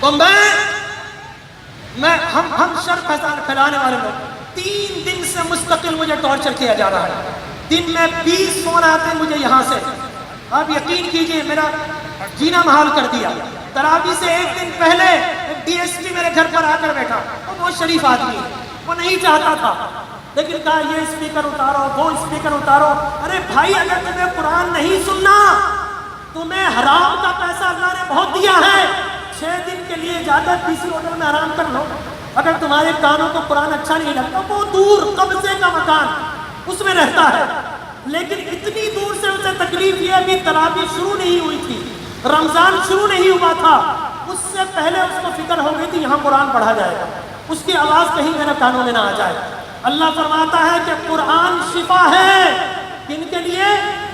تو ہم شر پھیلانے والے لوگ 3 دن سے مستقل مجھے ٹارچر کیا جا رہا ہے. دن میں 20 فون آتے ہیں مجھے یہاں سے. آپ یقین کیجئے میرا جینا محال کر دیا. تراویح سے 1 دن پہلے ایک ڈی ایس پی میرے گھر پر آ کر بیٹھا. وہ بہت شریف آدمی ہے, وہ نہیں چاہتا تھا, لیکن کہا یہ اسپیکر اتارو, وہ اسپیکر اتارو. ارے بھائی, اگر تمہیں قرآن نہیں سننا, تمہیں حرام کا پیسہ اللہ نے بہت دیا ہے. 6 دن کے لیے جا کر کسی ہوٹل میں آرام کر لو. اگر تمہارے کانوں کو قرآن اچھا نہیں لگتا, وہ دور قبضے کا مکان اس میں رہتا ہے. لیکن اتنی دور سے اسے تکلیف یہ ابھی تراویح شروع نہیں ہوئی تھی, رمضان شروع نہیں ہوا تھا, اس سے پہلے اس کو فکر ہو گئی تھی یہاں قرآن پڑھا جائے گا, اس کی آواز کہیں میرے کانوں میں نہ آ جائے. اللہ فرماتا ہے کہ قرآن شفا ہے. کن کے لیے؟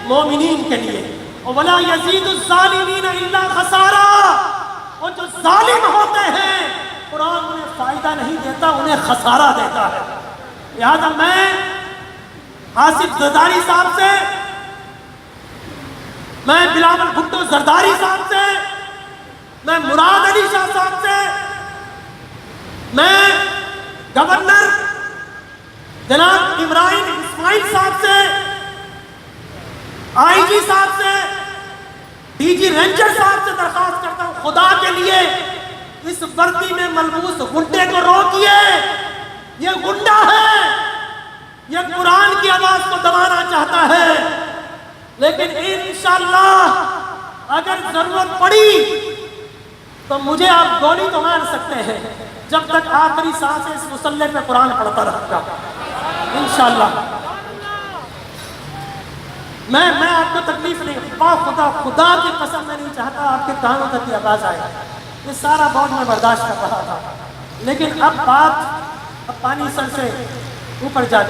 مومنین کے لیے. وَلَا يَزِيدُ الظَّالِمِينَ إِلَّا خَسَارًا. اور جو ظالم ہوتے ہیں قرآن انہیں فائدہ نہیں دیتا, انہیں خسارہ دیتا ہے. لہذا میں آصف زرداری صاحب سے, میں بلاول بھٹو زرداری صاحب سے, میں مراد علی شاہ صاحب سے, میں گورنر جناب عمران اسماعیل صاحب سے, آئی جی صاحب سے, ڈی جی رینجر صاحب سے درخواست کرتا ہوں, خدا کے لیے اس وردی میں ملبوس غنڈے کو روکیے. یہ غنڈا ہے, یہ قرآن کی آواز کو دبانا چاہتا ہے. لیکن انشاءاللہ اگر ضرورت پڑی تو مجھے آپ گولی تو مار سکتے ہیں, جب تک آخری سانس اس مصلی پہ قرآن پڑھتا رہے گا انشاءاللہ. میں آپ کو تکلیف نہیں, خدا کی قسم میں نہیں چاہتا آپ کے کانوں تک کی آواز آئے. یہ سارا بہت میں برداشت کر رہا تھا, لیکن اب بات پانی سر سے اوپر جا